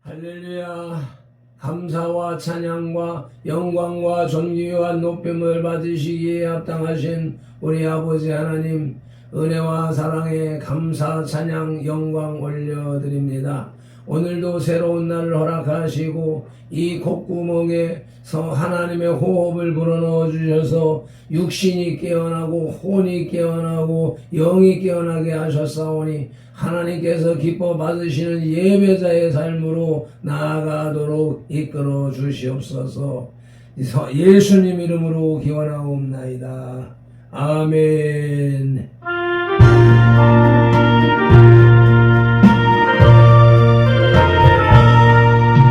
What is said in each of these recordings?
할렐루야. 감사와 찬양과 영광과 존귀와 높임을 받으시기에 합당하신 우리 아버지 하나님, 은혜와 사랑에 감사 찬양 영광 올려드립니다. 오늘도 새로운 날을 허락하시고 이 콧구멍에서 하나님의 호흡을 불어넣어 주셔서 육신이 깨어나고 혼이 깨어나고 영이 깨어나게 하셨사오니 하나님께서 기뻐 받으시는 예배자의 삶으로 나아가도록 이끌어 주시옵소서. 예수님 이름으로 기원하옵나이다. 아멘.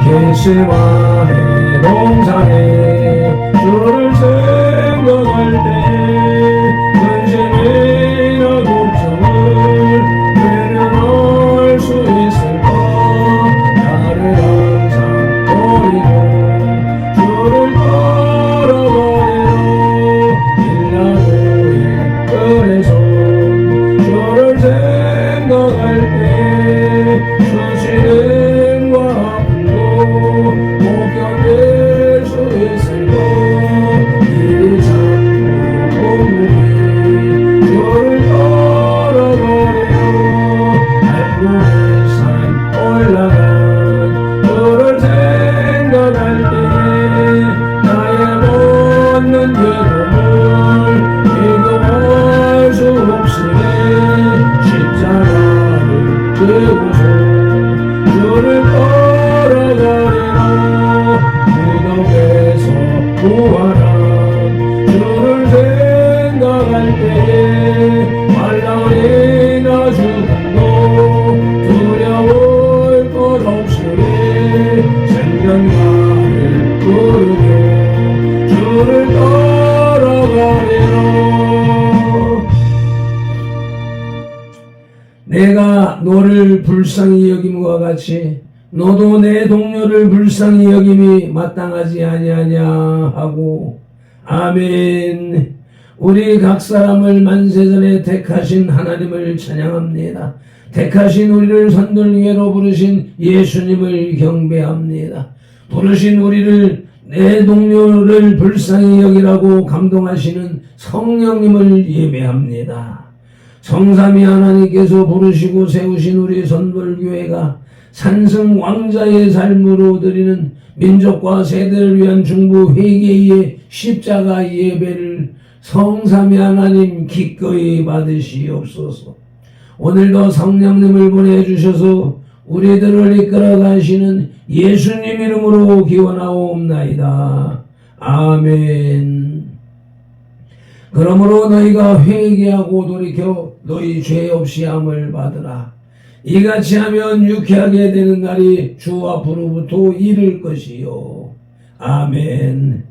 겟세마네 동산에 주를 생각할 때 근심이나 걱정을 외면할 수 있을까? 나를 항상 버리고 주를 따라가리라. 일나무의 뜰에서 주를 생각할 때 수시den과 못 견딜 수 있을까? 이리 자꾸 몸이 주를 따라가리라. 알고의 산 올라간 주를 생각할 때 나의 못난 죄됨을 비교할 수 없으니 십자가를 지고서 주를 따라가리라. 무덤에서 부활한 주를 생각할 때에 말라리나 죽음도 두려울 것 없으니 생명나를 부르며 주를 따라가리라. 내가 너를 불쌍히 여김과 같이 너도 내 동료를 불쌍히 여김이 마땅하지 아니하냐 하고. 아멘. 우리 각 사람을 만세전에 택하신 하나님을 찬양합니다. 택하신 우리를 선돌위로 부르신 예수님을 경배합니다. 부르신 우리를 내 동료를 불쌍히 여기라고 감동하시는 성령님을 예배합니다. 성삼위 하나님께서 부르시고 세우신 우리 선돌교회가 산승 왕자의 삶으로 드리는 민족과 세대를 위한 중보 회개의 십자가 예배를 성삼위 하나님 기꺼이 받으시옵소서. 오늘도 성령님을 보내주셔서 우리들을 이끌어 가시는 예수님 이름으로 기원하옵나이다. 아멘. 그러므로 너희가 회개하고 돌이켜 너희 죄 없이 함을 받으라. 이같이 하면 유쾌하게 되는 날이 주 앞으로부터 이를 것이요. 아멘.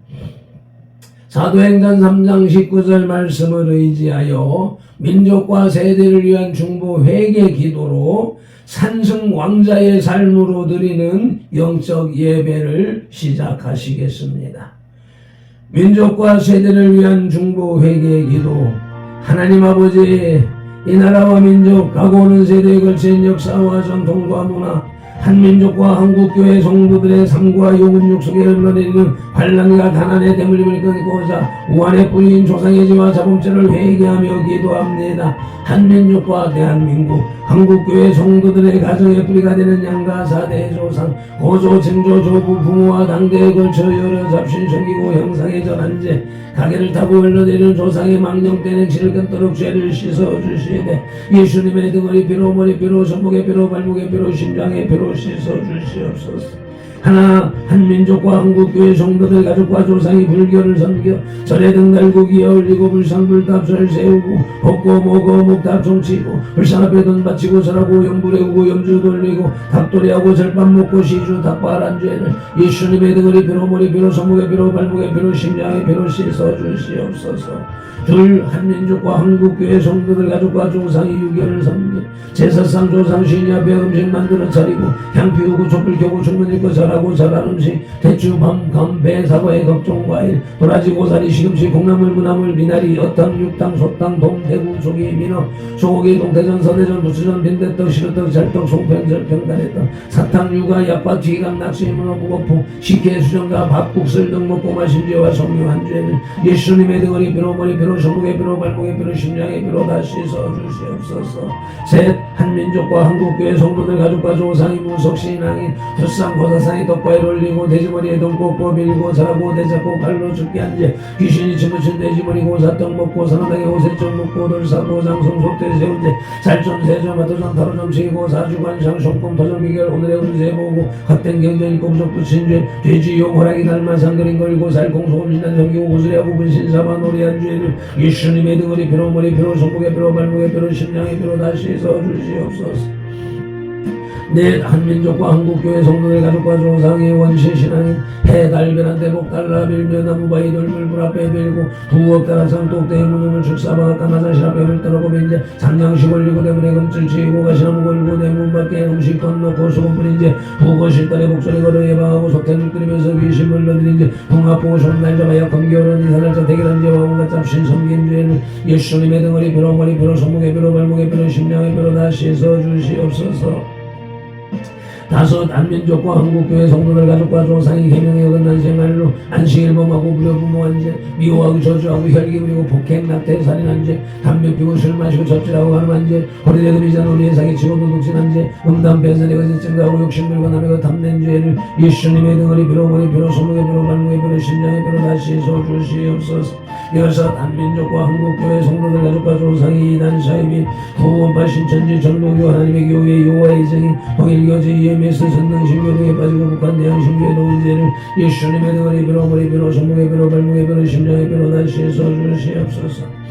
사도행전 3장 19절 말씀을 의지하여 민족과 세대를 위한 중보 회개 기도로 산승 왕자의 삶으로 드리는 영적 예배를 시작하시겠습니다. 민족과 세대를 위한 중보 회개 기도. 하나님 아버지, 이 나라와 민족, 가고 오는 세대에 걸친 역사와 전통과 문화, 한민족과 한국교회 성도들의 삶과 요근육 속에 흘러내리는 환난과 가난의 대물림을 끊고자 우한의 뿌리인 조상의 죄와 자범죄를 회개하며 기도합니다. 한민족과 대한민국, 한국교회 성도들의 가정의 뿌리가 되는 양가 사대의 조상, 고조, 증조, 조부, 부모와 당대에 걸쳐 여러 잡신 섬기고 형상의 전한제, 가게를 타고 흘러내리는 조상의 망령된 행실을 끊도록 죄를 씻어주시되 예수님의 등허리 피로, 머리 피로, 손목의 피로, 발목의 피로, 심장의 피로 씻어주시옵소서. 하나 한민족과 한국교회 성도들 가족과 조상이 불교를 섬겨 절에 등 달고 기어 올리고 불상불답설 세우고 헛고 먹어 목답 종치고 불상 앞에 돈 바치고 설하고 염불해오고 염주 돌리고 닭도리하고 절밥 먹고 시주 닭발한 죄를 예수님의 등허리 피로, 머리 피로, 손목의 피로, 발목의 피로, 심장의 피로 씻어주시옵소서. 둘 한민족과 한국교회 성도들 가족과 조상이 유교를 섬겨 제사상 조상 신이 앞에 음식 만들어 차리고 향 피우고 촛불 켜고 충분히 맛있고 잘하고 잘한 음식 대추, 밤, 감, 배, 사과에 걱정, 과일, 도라지, 고사리, 시금치, 콩나물, 무나물, 미나리, 어탕, 육탕, 소탕, 동, 대구, 조기, 민어, 소고기, 동태전, 서대전, 부추전, 빈대떡, 시루떡, 잘떡, 송편, 절편, 가래떡, 사탕, 육아, 약밥, 쥐감, 낚시, 문어, 무거포, 식혜, 수정가, 밥국, 설등 먹고 마신 죄와 성류 한 죄를 예수님의 등허리 뼈로 머리 뼈로 손목에 뼈로 발목에 뼈로 심장에 뼈로 다 씻어 주시옵소서. 셋, 한민족과 한국교회 성도들 가족과 조상이 무속 신앙인 헛상 고사상이 덕과에 올리고 돼지머리에 돈 꽂고 밀고 자라고 대잡고 발로 죽게 한죄 귀신이 치무친 돼지머리 고사떡 먹고 사나당에 오세정 먹고 돌사고 장성 속대 세운죄 살점 세점 마토점 타로점 치고 사주관상 손금 토점 비결 오늘의 운세 보고 헛된 경전이 공적 붙인죄 돼지용 호랑이 닮아 상그린 걸고 살공소금 신난 성기고 구슬하고 분신사바 놀이한 죄를 예수님의 등허리 뼈로 머리 뼈로 손목에 뼈로 발목에 뼈로 심장에 뼈로 다시 씻어 주시옵소서. 넷, 한민족과 한국교회 성도들 가족과 조상의 원신 신앙인 해달변한 대복 달라 빌며 나무바위 돌물 물 앞에 빌고 두억 따라상 똑대의 무덤을 축사바 까마사시 앞에 불떠놓고 빈제 상냥식 올리고 대문에 금줄 치고 가시나무 걸고 대문 밖에 음식 건너고 소금 뿌린 제 부거 실달에 목소리 걸어 예방하고 속태를 끓이면서 귀신 물러들인 제 동합보고 손날 잡아 약한 겨울은 이사날짜 대결한 제와 온갖 잡신 섬긴 죄를 예수님의 등허리 뼈로 머리 뼈로 손목에 뼈로 발목에 뼈로 심장에 뼈로 다 씻어 주시옵소서. 다섯, 한민족과 한국교회 성도들 가족과 조상이 계명에 어긋난 생활로 안식일 범하고 불효부모한 죄 미워하고 저주하고 혈기 부리고 폭행 낙태 살인한 죄 담배 피고 술 마시고 접질하고 가늠한 죄 허리대 금이자 놀이에 사기치고 도둑질한 죄 음담 배설에 거짓 증가하고 욕심들과 남의 것 탐낸 죄를 예수님의 등허리 뼈로 머리 뼈로 손목에 뼈로 발목에 뼈로 심장에 뼈로 다시 씻어 주시옵소서. 여섯, 한민족과 한국교회 성도들 가족과 조상이 이단 사이비 구원파 신천지 전도교 하나님의 교회 요하의 이정인 통일교 제2MS 선능신교 등에 빠지고 북한 대항신교의 동인제를 예수님의 등허리 뼈로 머리 뼈로 손목에 뼈로 발목에 뼈로 심장에 뼈로 다시 씻어 주시옵소서.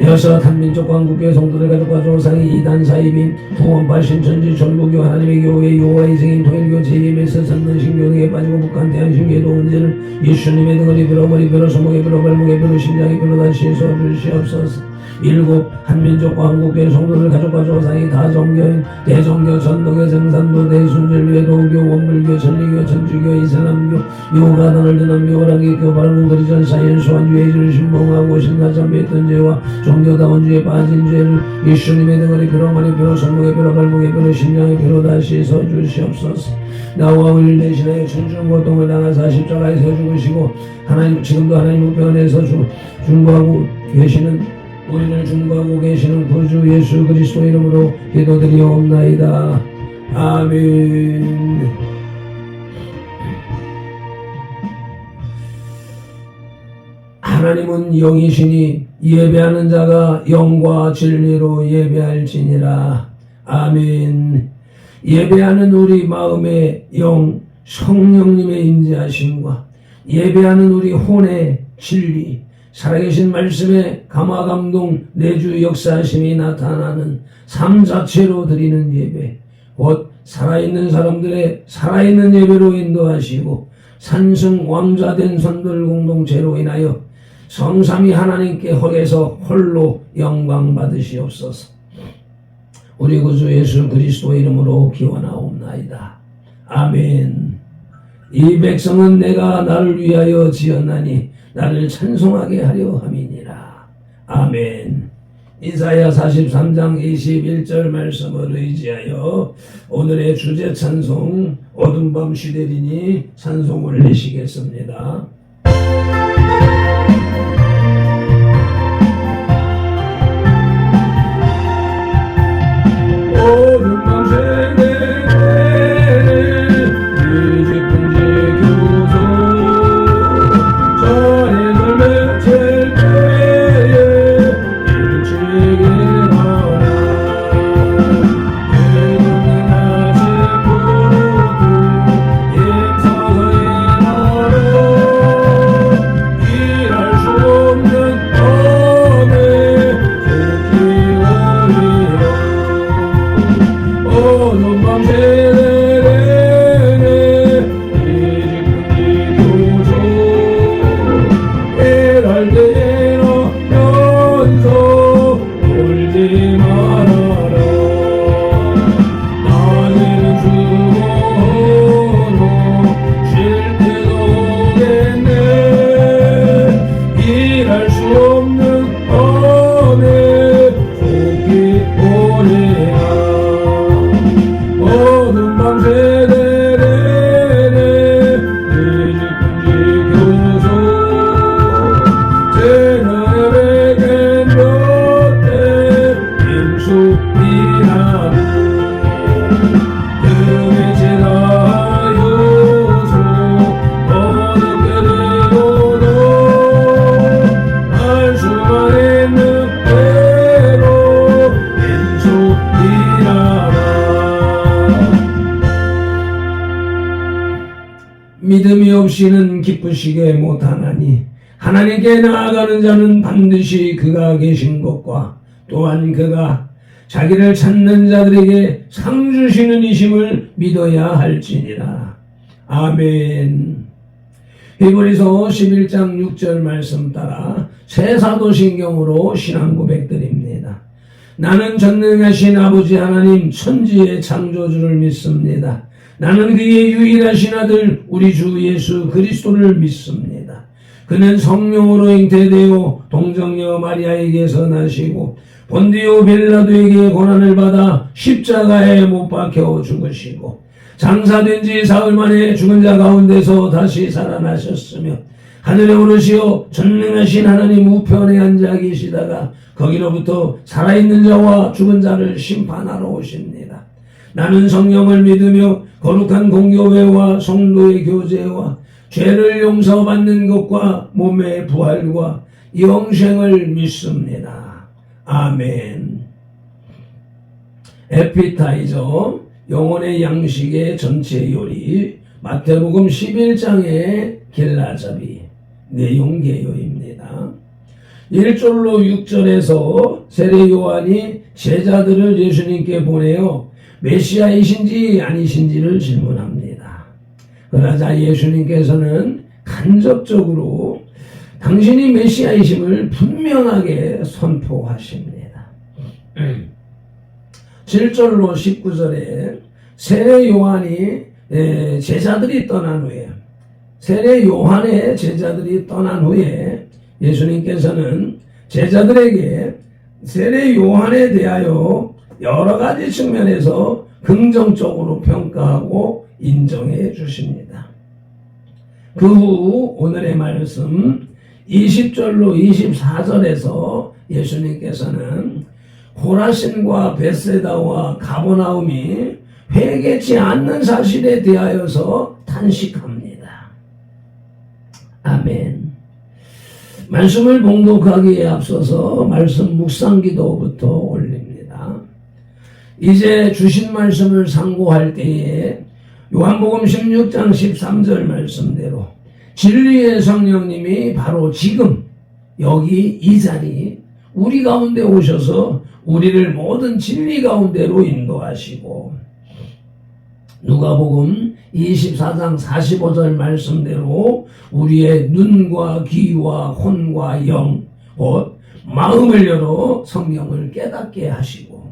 여섯, 한민족과 한국교회 성도들 가족과 조상이 이단 사이빈 구원파 신천지 전도교 하나님의 교회 요하의 이정인 통일교 제2MS 선능신교 등에 빠지고 북한 대항신교의 동인제를 예수님의 등허리 뼈로 머리 뼈로 손목에 뼈로 발목에 뼈로 심장에 뼈로 다시 씻어 주시옵소서. 일곱, 한민족과 한국교회 성도들 가족과 조상이 다종교인 대종교 전도교 정산도 대순절 외도교 원불교 천리교 천주교 이슬람교 요가 더널드남교 호랑이교 바른공거리전 사이언수완 유해주를 신봉하고 신가참배했던 죄와 종교다원주에 빠진 죄를 예수님의 등허리 뼈로 머리 뼈로 손목에 뼈로 발목에 뼈로 심장에 뼈로 다시 씻어주시옵소서. 나와 우리를 대신하여 천주는 고통을 당하사 십자가에서 죽으시고 하나님 지금도 하나님 우편에서 중보하고 계시는 우리를 중보하고 계시는 구주 예수 그리스도 이름으로 기도드리옵나이다. 아멘. 하나님은 영이시니 예배하는 자가 영과 진리로 예배할지니라. 아멘. 예배하는 우리 마음의 영 성령님의 임재하심과 예배하는 우리 혼의 진리 살아계신 말씀의 감화감동 내주 역사하심이 나타나는 삶 자체로 드리는 예배 곧 살아있는 사람들의 살아있는 예배로 인도하시고 산승 왕자된 선들 공동체로 인하여 성삼위 하나님께 홀에서 홀로 영광 받으시옵소서. 우리 구주 예수 그리스도의 이름으로 기원하옵나이다. 아멘. 이 백성은 내가 나를 위하여 지었나니 나를 찬송하게 하려 함이니라. 아멘. 이사야 43장 21절 말씀을 의지하여 오늘의 주제 찬송 어둠 밤 시대리니 찬송 올리시겠습니다. 어둠 밤 시대리니 이 깊은 지교소 전에 널 맺힐 때에 일찍 일어나 이동의 낮에 부두 힘써서 일하라 일할 수 없는 밤에 들키우리라 어둠 밤 시대리니 울지 말아라. 낮에는 죽어 등에 지나요소 어둡게 되어도 알 수만 있는 대로 왼손이라라. 믿음이 없이는 기쁘시게 못하나니 하나님께 나아가는 자는 반드시 그가 계신 것과 또한 그가 자기를 찾는 자들에게 상 주시는 이심을 믿어야 할지니라. 아멘. 히브리서 11장 6절 말씀 따라 새 사도신경으로 신앙 고백드립니다. 나는 전능하신 아버지 하나님 천지의 창조주를 믿습니다. 나는 그의 유일하신 아들 우리 주 예수 그리스도를 믿습니다. 그는 성령으로 잉태되어 동정녀 마리아에게서 나시고 본디오 빌라도에게 고난을 받아 십자가에 못 박혀 죽으시고 장사된 지 사흘 만에 죽은 자 가운데서 다시 살아나셨으며 하늘에 오르시어 전능하신 하나님 우편에 앉아 계시다가 거기로부터 살아있는 자와 죽은 자를 심판하러 오십니다. 나는 성령을 믿으며 거룩한 공교회와 성도의 교제와 죄를 용서받는 것과 몸의 부활과 영생을 믿습니다. 아멘. 에피타이저 영혼의 양식의 전체 요리 마태복음 11장의 길라잡이 내용 개요입니다. 1절로 6절에서 세례 요한이 제자들을 예수님께 보내어 메시아이신지 아니신지를 질문합니다. 그러자 예수님께서는 간접적으로 당신이 메시아이심을 분명하게 선포하십니다. 7절로 19절에 세례 요한의 제자들이 떠난 후에 예수님께서는 제자들에게 세례 요한에 대하여 여러 가지 측면에서 긍정적으로 평가하고 인정해 주십니다. 그 후 오늘의 말씀 20절로 24절에서 예수님께서는 고라신과 벳세다와 가버나움이 회개치 않는 사실에 대하여서 탄식합니다. 아멘. 말씀을 봉독하기에 앞서서 말씀 묵상기도부터 올립니다. 이제 주신 말씀을 상고할 때에 요한복음 16장 13절 말씀대로 진리의 성령님이 바로 지금 여기 이 자리 우리 가운데 오셔서 우리를 모든 진리 가운데로 인도하시고 누가복음 24장 45절 말씀대로 우리의 눈과 귀와 혼과 영, 곧 마음을 열어 성령을 깨닫게 하시고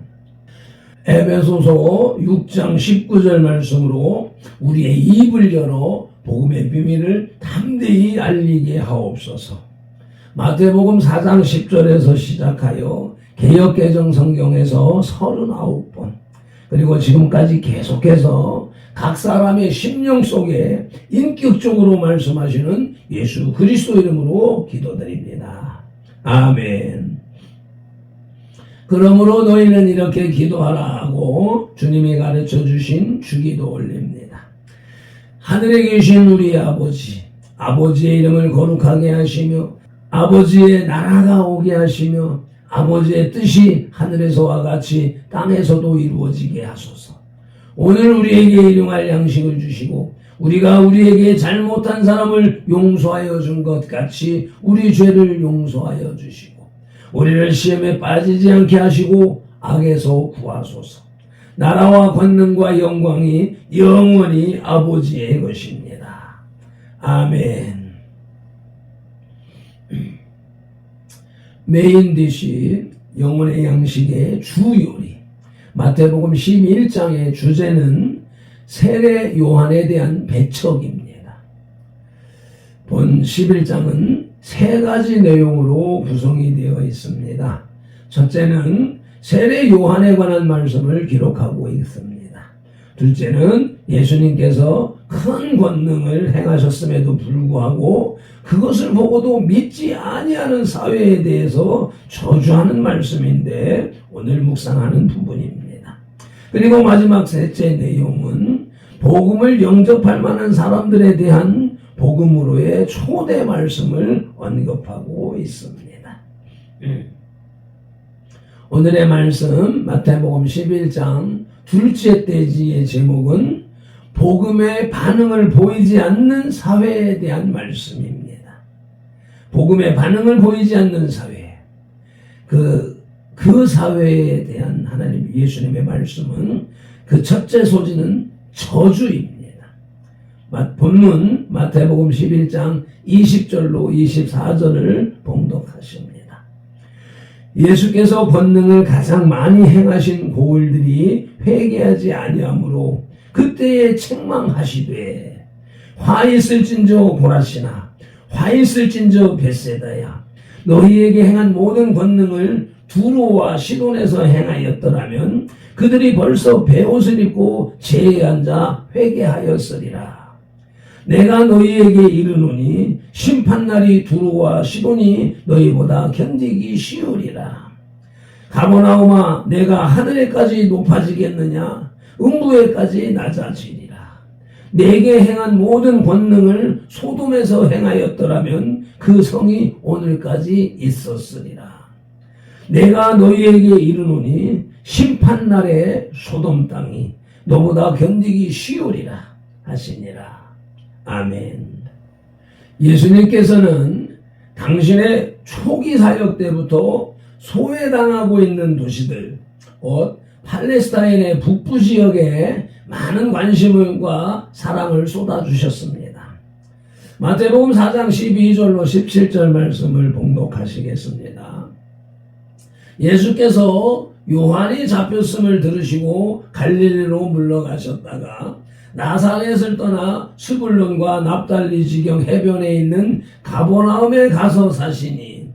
에베소서 6장 19절 말씀으로 우리의 입을 열어 복음의 비밀을 담대히 알리게 하옵소서. 마태복음 4장 10절에서 시작하여 개역개정 성경에서 39번 그리고 지금까지 계속해서 각 사람의 심령 속에 인격적으로 말씀하시는 예수 그리스도 이름으로 기도드립니다. 아멘. 그러므로 너희는 이렇게 기도하라 하고 주님이 가르쳐 주신 주기도 올립니다. 하늘에 계신 우리 아버지, 아버지의 이름을 거룩하게 하시며 아버지의 나라가 오게 하시며 아버지의 뜻이 하늘에서와 같이 땅에서도 이루어지게 하소서. 오늘 우리에게 일용할 양식을 주시고 우리가 우리에게 잘못한 사람을 용서하여 준 것 같이 우리 죄를 용서하여 주시고 우리를 시험에 빠지지 않게 하시고 악에서 구하소서. 나라와 권능과 영광이 영원히 아버지의 것입니다. 아멘. 메인 디시 영혼의 양식의 주요리 마태복음 11장의 주제는 세례 요한에 대한 배척입니다. 본 11장은 세 가지 내용으로 구성이 되어 있습니다. 첫째는 세례 요한에 관한 말씀을 기록하고 있습니다. 둘째는 예수님께서 큰 권능을 행하셨음에도 불구하고 그것을 보고도 믿지 아니하는 사회에 대해서 저주하는 말씀인데 오늘 묵상하는 부분입니다. 그리고 마지막 셋째 내용은 복음을 영접할 만한 사람들에 대한 복음으로의 초대 말씀을 언급하고 있습니다. 오늘의 말씀 마태복음 11장 둘째 떼지의 제목은 복음의 반응을 보이지 않는 사회에 대한 말씀입니다. 복음의 반응을 보이지 않는 사회. 그 사회에 대한 하나님 예수님의 말씀은 그 첫째 소지는 저주입니다. 본문 마태복음 11장 20절로 24절을 봉독하십니다. 예수께서 권능을 가장 많이 행하신 고을들이 회개하지 아니하므로 그때에 책망하시되 화 있을진저 고라시나 화 있을진저 벳세다야 너희에게 행한 모든 권능을 두로와 시돈에서 행하였더라면 그들이 벌써 베옷을 입고 제에 앉아 회개하였으리라. 내가 너희에게 이르노니 심판날이 두로와 시돈이 너희보다 견디기 쉬우리라. 가버나움아 내가 하늘에까지 높아지겠느냐 음부에까지 낮아지리라. 내게 행한 모든 권능을 소돔에서 행하였더라면 그 성이 오늘까지 있었으리라. 내가 너희에게 이르노니 심판날에 소돔 땅이 너보다 견디기 쉬우리라 하시니라. 아멘. 예수님께서는 당신의 초기 사역 때부터 소외당하고 있는 도시들, 곧 팔레스타인의 북부 지역에 많은 관심과 사랑을 쏟아주셨습니다. 마태복음 4장 12절로 17절 말씀을 봉독하시겠습니다. 예수께서 요한이 잡혔음을 들으시고 갈릴리로 물러가셨다가 나사렛을 떠나 스불론과 납달리 지경 해변에 있는 가버나움에 가서 사시니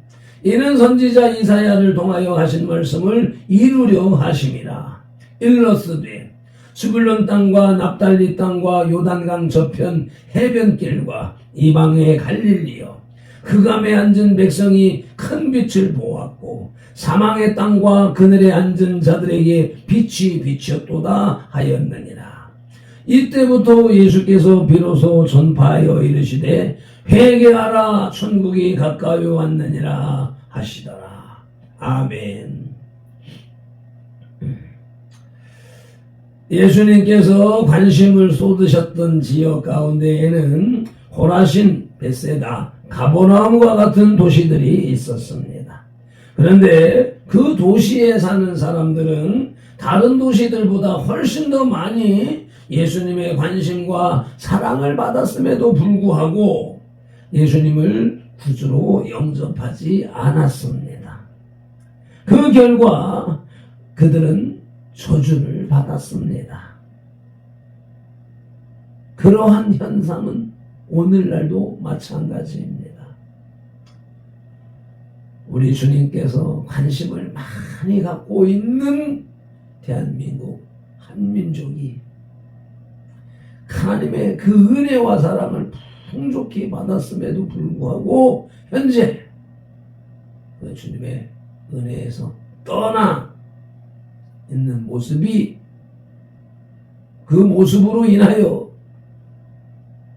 이는 선지자 이사야를 통하여 하신 말씀을 이루려 하심이라. 일러스되 스불론 땅과 납달리 땅과 요단강 저편 해변길과 이방의 갈릴리여 흑암에 앉은 백성이 큰 빛을 보았고 사망의 땅과 그늘에 앉은 자들에게 빛이 비쳤도다 하였느니라. 이때부터 예수께서 비로소 전파하여 이르시되 회개하라 천국이 가까이 왔느니라 하시더라. 아멘. 예수님께서 관심을 쏟으셨던 지역 가운데에는 호라신, 벳세다, 가버나움과 같은 도시들이 있었습니다. 그런데 그 도시에 사는 사람들은 다른 도시들보다 훨씬 더 많이 예수님의 관심과 사랑을 받았음에도 불구하고 예수님을 구주로 영접하지 않았습니다. 그 결과 그들은 저주를 받았습니다. 그러한 현상은 오늘날도 마찬가지입니다. 우리 주님께서 관심을 많이 갖고 있는 대한민국 한민족이 하나님의 그 은혜와 사랑을 풍족히 받았음에도 불구하고 현재 주님의 은혜에서 떠나 있는 모습이 그 모습으로 인하여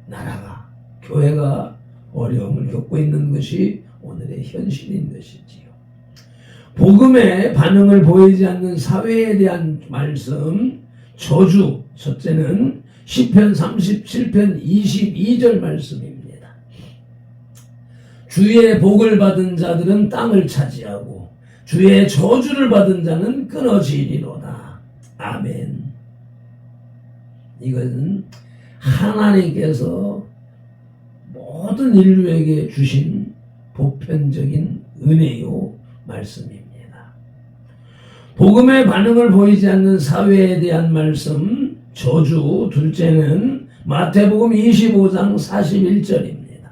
나라가 교회가 어려움을 겪고 있는 것이 오늘의 현실인 것이지요. 복음의 반응을 보이지 않는 사회에 대한 말씀 저주 첫째는 시편 37편 22절 말씀입니다. 주의 복을 받은 자들은 땅을 차지하고 주의 저주를 받은 자는 끊어지리로다. 아멘. 이것은 하나님께서 모든 인류에게 주신 보편적인 은혜요 말씀입니다. 복음의 반응을 보이지 않는 사회에 대한 말씀 저주 둘째는 마태복음 25장 41절입니다.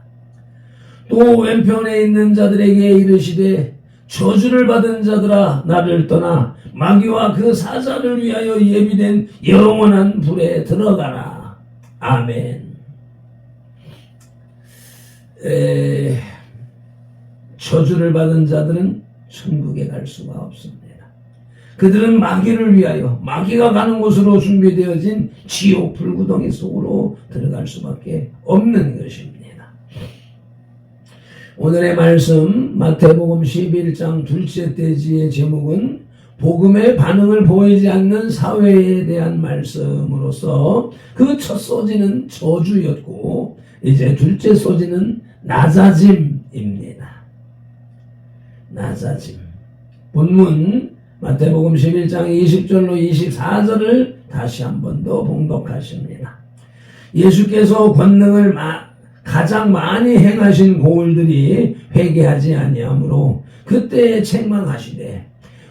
또 왼편에 있는 자들에게 이르시되 저주를 받은 자들아 나를 떠나 마귀와 그 사자를 위하여 예비된 영원한 불에 들어가라. 아멘. 저주를 받은 자들은 천국에 갈 수가 없습니다. 그들은 마귀를 위하여 마귀가 가는 곳으로 준비되어진 지옥 불구덩이 속으로 들어갈 수밖에 없는 것입니다. 오늘의 말씀 마태복음 11장 둘째 대지의 제목은 복음의 반응을 보이지 않는 사회에 대한 말씀으로서 그 첫 소지는 저주였고 이제 둘째 소지는 낮아짐입니다. 낮아짐. 본문 마태복음 11장 20절로 24절을 다시 한 번 더 봉독하십니다. 예수께서 권능을 가장 많이 행하신 고을들이 회개하지 아니하므로 그때에 책망하시되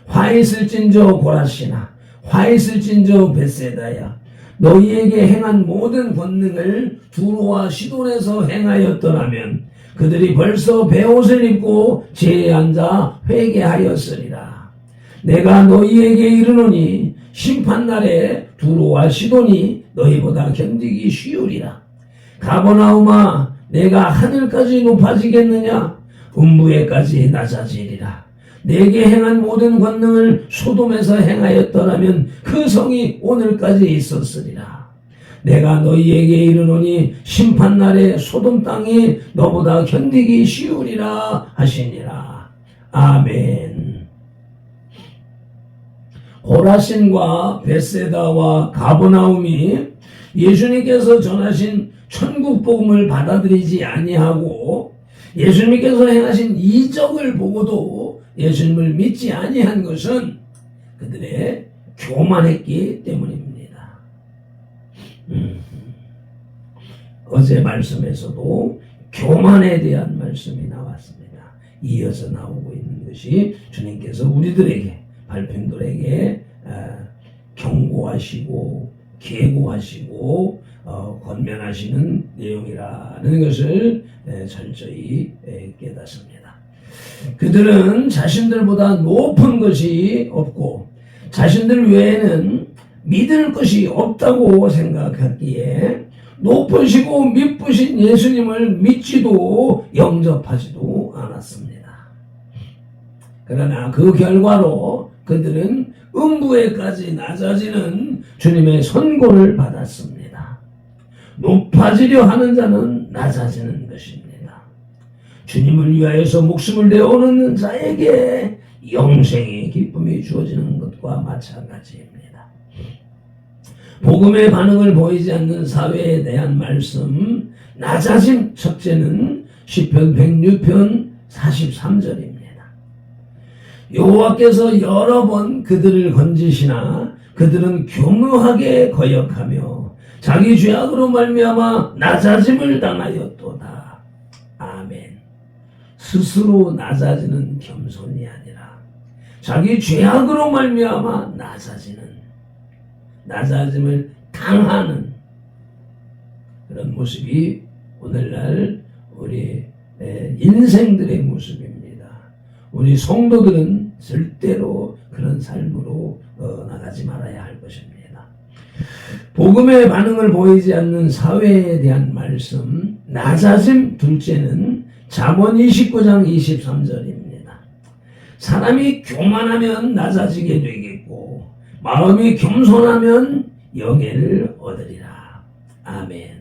화 있을진저 고라시나 화 있을진저 벳세다야 너희에게 행한 모든 권능을 두로와 시돈에서 행하였더라면 그들이 벌써 베옷을 입고 제에 앉아 회개하였으리라. 내가 너희에게 이르노니 심판날에 두로와 시돈이 너희보다 견디기 쉬우리라. 가버나움아 내가 하늘까지 높아지겠느냐 음부에까지 낮아지리라. 내게 행한 모든 권능을 소돔에서 행하였더라면 그 성이 오늘까지 있었으리라. 내가 너희에게 이르노니 심판날에 소돔 땅이 너보다 견디기 쉬우리라 하시니라. 아멘. 호라신과 벳세다와 가버나움이 예수님께서 전하신 천국 복음을 받아들이지 아니하고 예수님께서 행하신 이적을 보고도 예수님을 믿지 아니한 것은 그들의 교만했기 때문입니다. 어제 말씀에서도 교만에 대한 말씀이 나왔습니다. 이어서 나오고 있는 것이 주님께서 우리들에게 발편들에게 경고하시고 계고하시고 권면하시는 내용이라는 것을 철저히 깨닫습니다. 그들은 자신들보다 높은 것이 없고 자신들 외에는 믿을 것이 없다고 생각했기에 높으시고 미쁘신 예수님을 믿지도 영접하지도 않았습니다. 그러나 그 결과로 그들은 음부에까지 낮아지는 주님의 선고를 받았습니다. 높아지려 하는 자는 낮아지는 것입니다. 주님을 위하여서 목숨을 내어놓는 자에게 영생의 기쁨이 주어지는 것과 마찬가지입니다. 복음의 반응을 보이지 않는 사회에 대한 말씀, 낮아짐 첫째는 시편 106편 43절입니다. 여호와께서 여러 번 그들을 건지시나 그들은 교묘하게 거역하며 자기 죄악으로 말미암아 낮아짐을 당하였도다. 아멘. 스스로 낮아지는 겸손이 아니라 자기 죄악으로 말미암아 낮아짐을 당하는 그런 모습이 오늘날 우리 인생들의 모습입니다. 우리 성도들은 절대로 그런 삶으로 나가지 말아야 할 것입니다. 복음의 반응을 보이지 않는 사회에 대한 말씀, 낮아짐 둘째는 잠언 29장 23절입니다. 사람이 교만하면 낮아지게 되겠고 마음이 겸손하면 영예를 얻으리라. 아멘.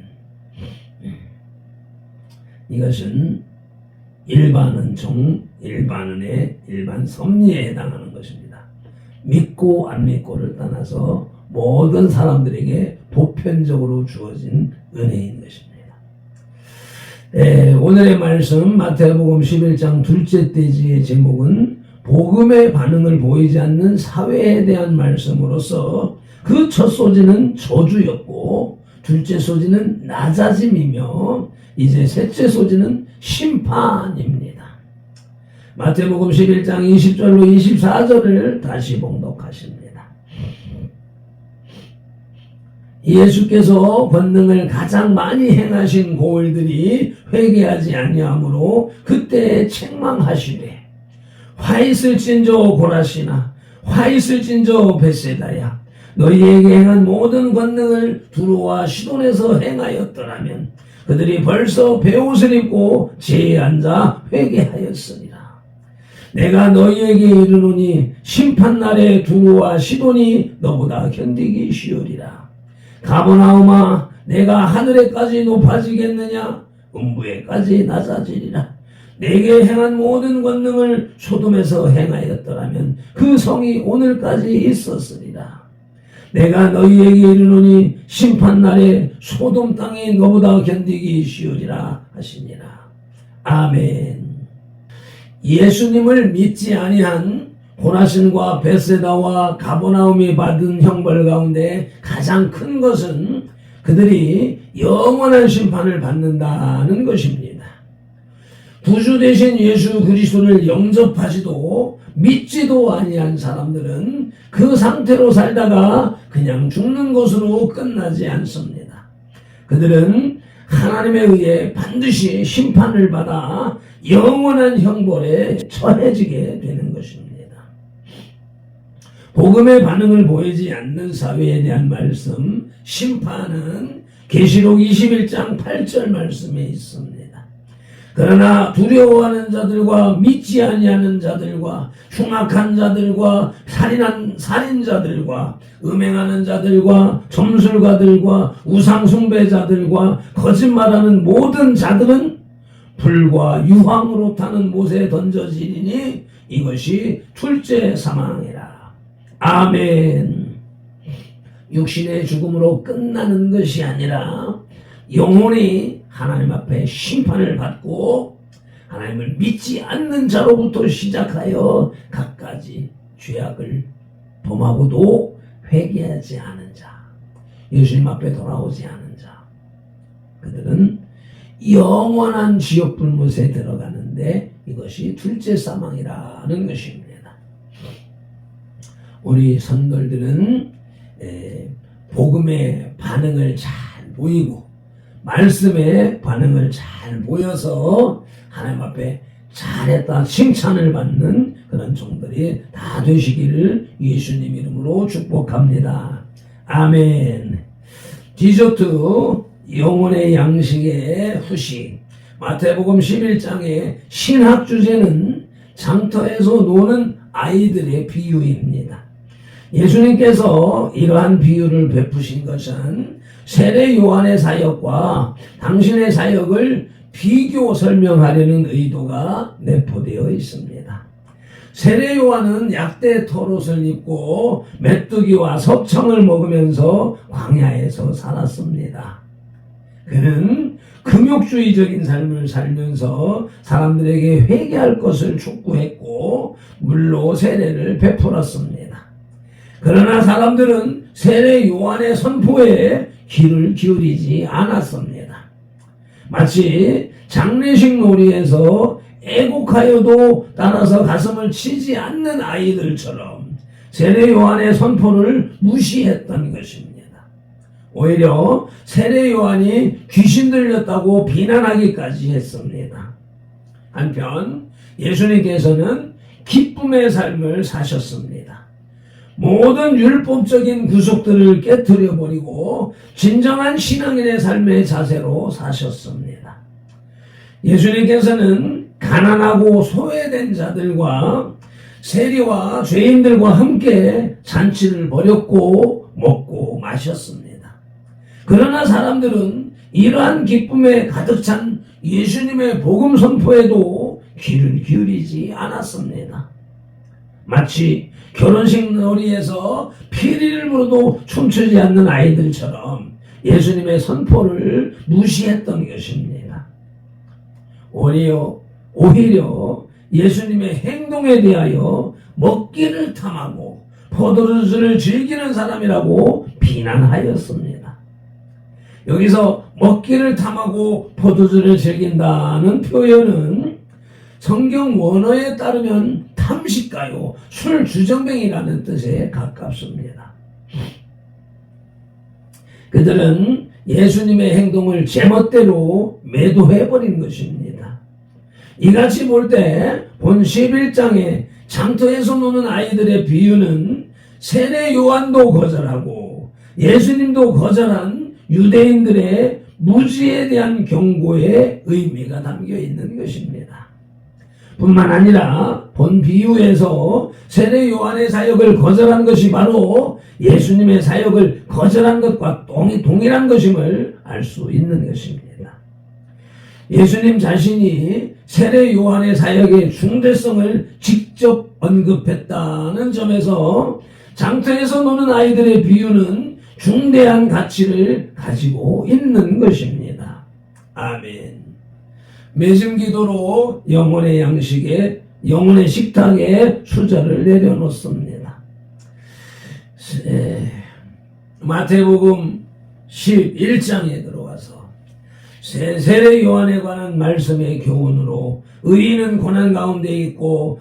이것은 일반은 종, 일반은 의, 일반 섭리에 해당하는 것입니다. 믿고 안 믿고를 떠나서 모든 사람들에게 보편적으로 주어진 은혜인 것입니다. 오늘의 말씀 마태복음 11장 둘째 대지의 제목은 복음의 반응을 보이지 않는 사회에 대한 말씀으로서 그 첫 소지는 저주였고 둘째 소지는 낮아짐이며 이제 셋째 소지는 심판입니다. 마태복음 11장 20절로 24절을 다시 봉독하십니다. 예수께서 권능을 가장 많이 행하신 고을들이 회개하지 아니하므로 그때 책망하시되 화 있을진저 고라시나 화 있을진저 벳세다야 너희에게 행한 모든 권능을 두로와 시돈에서 행하였더라면 그들이 벌써 베옷을 입고 제에 앉아 회개하였으리라. 내가 너희에게 이르노니 심판날에 두로와 시돈이 너보다 견디기 쉬우리라. 가버나움아, 내가 하늘에까지 높아지겠느냐? 음부에까지 낮아지리라. 내게 행한 모든 권능을 소돔에서 행하였더라면 그 성이 오늘까지 있었으리라. 내가 너희에게 이르노니 심판날에 소돔 땅이 너보다 견디기 쉬우리라 하시니라. 아멘. 예수님을 믿지 아니한 고라신과 벳세다와 가버나움이 받은 형벌 가운데 가장 큰 것은 그들이 영원한 심판을 받는다는 것입니다. 구주 되신 예수 그리스도를 영접하지도 믿지도 아니한 사람들은 그 상태로 살다가 그냥 죽는 것으로 끝나지 않습니다. 그들은 하나님에 의해 반드시 심판을 받아 영원한 형벌에 처해지게 되는 것입니다. 복음의 반응을 보이지 않는 사회에 대한 말씀, 심판은 계시록 21장 8절 말씀에 있습니다. 그러나 두려워하는 자들과 믿지 아니하는 자들과 흉악한 자들과 살인자들과 음행하는 자들과 점술가들과 우상숭배자들과 거짓말하는 모든 자들은 불과 유황으로 타는 못에 던져지리니 이것이 둘째 사망이라. 아멘. 육신의 죽음으로 끝나는 것이 아니라 영혼이 하나님 앞에 심판을 받고 하나님을 믿지 않는 자로부터 시작하여 갖가지 죄악을 범하고도 회개하지 않은 자, 예수님 앞에 돌아오지 않은 자, 그들은 영원한 지옥 불못에 들어가는데 이것이 둘째 사망이라는 것입니다. 우리 선돌들은 복음의 반응을 잘 보이고 말씀의 반응을 잘 보여서 하나님 앞에 잘했다 칭찬을 받는 그런 종들이 다 되시기를 예수님 이름으로 축복합니다. 아멘. 디저트 영혼의 양식의 후식. 마태복음 11장의 신학 주제는 장터에서 노는 아이들의 비유입니다. 예수님께서 이러한 비유를 베푸신 것은 세례 요한의 사역과 당신의 사역을 비교 설명하려는 의도가 내포되어 있습니다. 세례 요한은 약대 털옷을 입고 메뚜기와 석청을 먹으면서 광야에서 살았습니다. 그는 금욕주의적인 삶을 살면서 사람들에게 회개할 것을 촉구했고 물로 세례를 베풀었습니다. 그러나 사람들은 세례 요한의 선포에 귀를 기울이지 않았습니다. 마치 장례식 놀이에서 애곡하여도 따라서 가슴을 치지 않는 아이들처럼 세례 요한의 선포를 무시했던 것입니다. 오히려 세례 요한이 귀신 들렸다고 비난하기까지 했습니다. 한편 예수님께서는 기쁨의 삶을 사셨습니다. 모든 율법적인 구속들을 깨트려 버리고 진정한 신앙인의 삶의 자세로 사셨습니다. 예수님께서는 가난하고 소외된 자들과 세리와 죄인들과 함께 잔치를 벌였고 먹고 마셨습니다. 그러나 사람들은 이러한 기쁨에 가득 찬 예수님의 복음 선포에도 귀를 기울이지 않았습니다. 마치 결혼식 놀이에서 피리를 물어도 춤추지 않는 아이들처럼 예수님의 선포를 무시했던 것입니다. 오히려 예수님의 행동에 대하여 먹기를 탐하고 포도주를 즐기는 사람이라고 비난하였습니다. 여기서 먹기를 탐하고 포도주를 즐긴다는 표현은 성경 원어에 따르면 탐식가요, 술주정뱅이라는 뜻에 가깝습니다. 그들은 예수님의 행동을 제멋대로 매도해버린 것입니다. 이같이 볼 때 본 11장에 장터에서 노는 아이들의 비유는 세례 요한도 거절하고 예수님도 거절한 유대인들의 무지에 대한 경고의 의미가 담겨 있는 것입니다. 뿐만 아니라 본 비유에서 세례 요한의 사역을 거절한 것이 바로 예수님의 사역을 거절한 것과 동일한 것임을 알 수 있는 것입니다. 예수님 자신이 세례 요한의 사역의 중대성을 직접 언급했다는 점에서 장터에서 노는 아이들의 비유는 중대한 가치를 가지고 있는 것입니다. 아멘. 매즘 기도로 영혼의 양식에, 영혼의 식탁에 수저를 내려놓습니다. 마태복음 11장에 들어와서 세례 요한에 관한 말씀의 교훈으로 의인은 고난 가운데 있고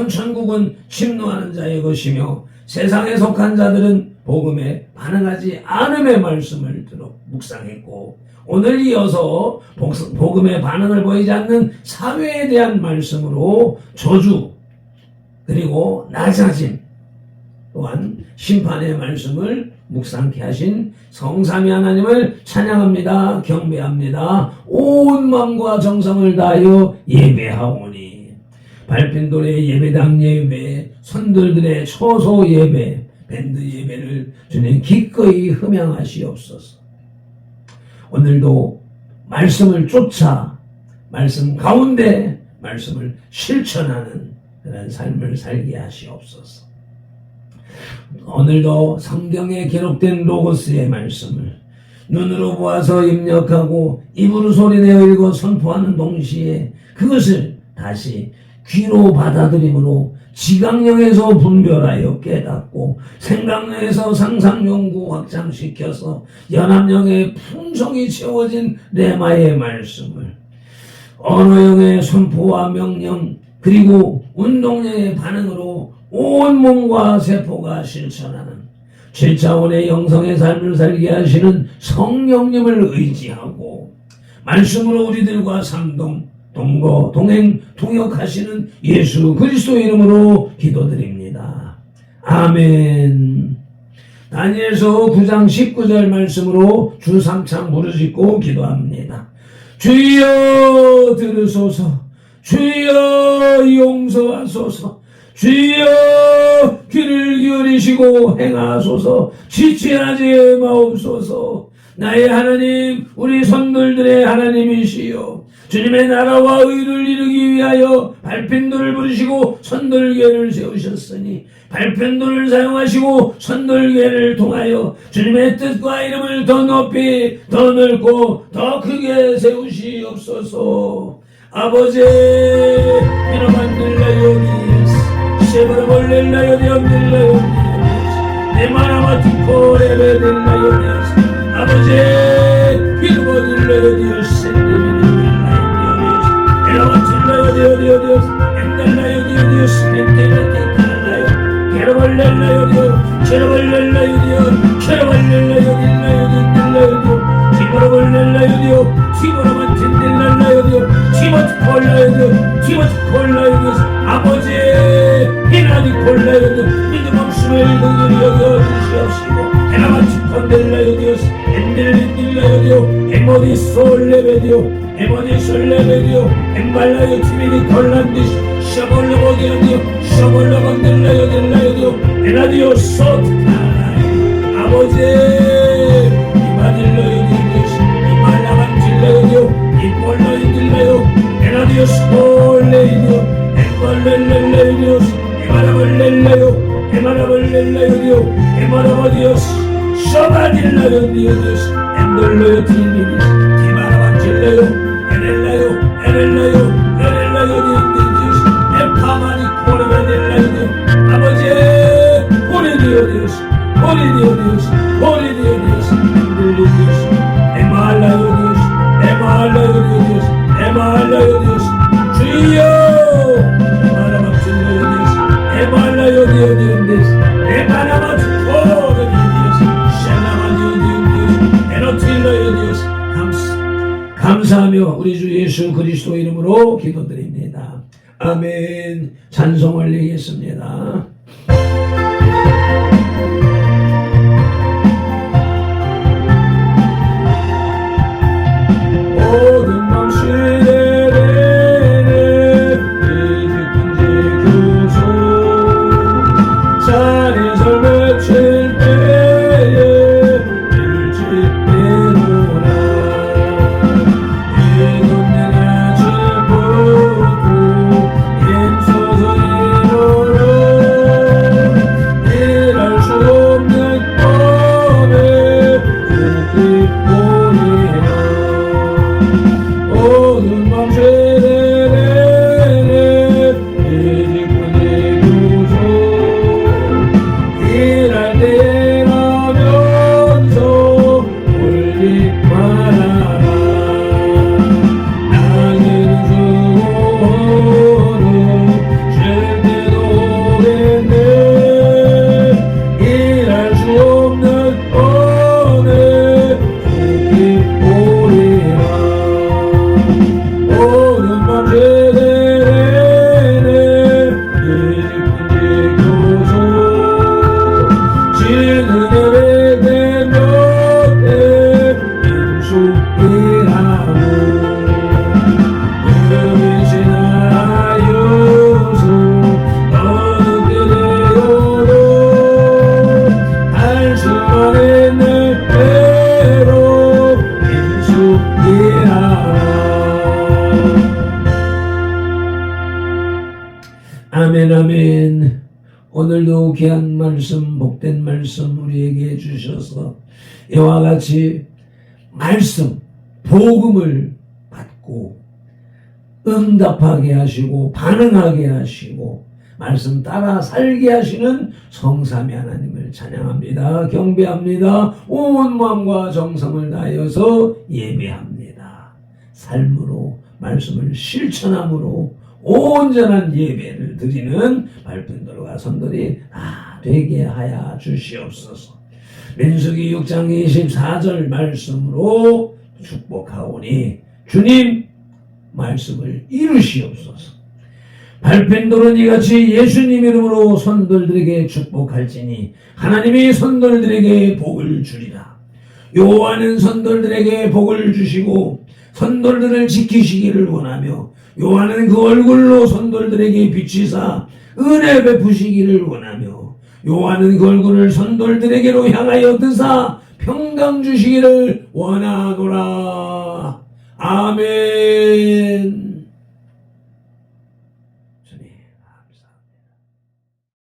천국은 침노하는 자의 것이며 세상에 속한 자들은 복음에 반응하지 않음의 말씀을 들어 묵상했고, 오늘 이어서 복음에 반응을 보이지 않는 사회에 대한 말씀으로 저주 그리고 낮아짐 또한 심판의 말씀을 묵상케 하신 성삼위 하나님을 찬양합니다. 경배합니다. 온 마음과 정성을 다하여 예배하오니. 발핀돌의 예배당 예배, 선들들의 초소 예배, 밴드 예배를 주님 기꺼이 흠양하시옵소서. 오늘도 말씀을 쫓아 말씀 가운데 말씀을 실천하는 그런 삶을 살게 하시옵소서. 오늘도 성경에 기록된 로고스의 말씀을 눈으로 보아서 입력하고 입으로 소리내어 읽어 선포하는 동시에 그것을 다시 귀로 받아들임으로 지각령에서 분별하여 깨닫고 생각령에서 상상연구 확장시켜서 연합령의 풍성이 채워진 레마의 말씀을 언어형의 선포와 명령 그리고 운동령의 반응으로 온 몸과 세포가 실천하는 7차원의 영성의 삶을 살게 하시는 성령님을 의지하고 말씀으로 우리들과 삼동, 동거, 동행, 동역하시는 예수 그리스도 이름으로 기도드립니다. 아멘. 다니엘서 9장 19절 말씀으로 주 3창 부르짖고 기도합니다. 주여 들으소서, 주여 용서하소서, 주여 귀를 기울이시고 행하소서, 지체하지 마옵소서. 나의 하나님, 우리 선들들의 하나님이시여, 주님의 나라와 의를 이루기 위하여 발핀돌을 부르시고 선돌교회를 세우셨으니 발핀돌을 사용하시고 선돌교회를 통하여 주님의 뜻과 이름을 더 높이 더 넓고 더 크게 세우시옵소서. 아버지 미노만들라요니스 쉐바라볼렐라요니엄들라요니스 네마라마티코레베들라요니스 아버지 비르보들라요니스 Dios, endalayo Dios, entérate calayo, quiero valerlayo Dios, quiero valerlayo Dios, quiero valerlayo Dios, quiero valerlayo Dios, quiero mantenerlayo Dios, quiero 콜라요 Dios, 아버지 하나님 콜라요 Dios, 믿음 없음을 능히 여겨 주시옵시고, 하나같이 건들라요 Dios, 엔들라요 Dios, 에모디 솔레베 Dios. 에모디 솔레베디오 엠발라요 티미니 콜란디스 샤볼로보디오디오 샤볼로본들라요 델라요디오 에나디오 소트카라이 아버지 이마딜라요 딜리스 이말라만 딜라요디오 이폴로인딜라요 에나디오 스폴레이디오 엠발렐렐레이디오스 에마라볼렐라요 에마라볼렐라요디오 에마라보디오스 샤바딜라요 디오디오스 엠돌로요 티미니스 이마라만 딜라요 에렐라요 디오디오스 에파마니 코르베델라요 아버지 호리디오디오스 엔들리디오스 에말라요 디오스 주여 에마라막질라요 디오스 에말라요 디오디오스 에마라막질 코르디오스 샬라마디오 디오디오스 에노틸라요 디오스 감사하며 우리 주 예수 그리스도 이름으로 기도드립니다. 아멘. 찬송 올리겠습니다. 모든 맘 시대레레 오늘도 귀한 말씀, 복된 말씀 우리에게 주셔서 이와 같이 말씀, 복음을 받고 응답하게 하시고 반응하게 하시고 말씀 따라 살게 하시는 성삼위 하나님을 찬양합니다. 경배합니다. 온 마음과 정성을 다하여서 예배합니다. 삶으로 말씀을 실천함으로 온전한 예배를 드리는 발편들과 선들이 다 되게 하여 주시옵소서. 민수기 6장 24절 말씀으로 축복하오니 주님 말씀을 이루시옵소서. 발편들은 이같이 예수님 이름으로 선돌들에게 축복할지니 하나님이 선돌들에게 복을 주리라. 여호와는 선돌들에게 복을 주시고 선돌들을 지키시기를 원하며 여호와는 그 얼굴로 선돌들에게 비치사 은혜 베푸시기를 원하며 여호와는 그 얼굴을 선돌들에게로 향하여 드사 평강 주시기를 원하노라. 아멘.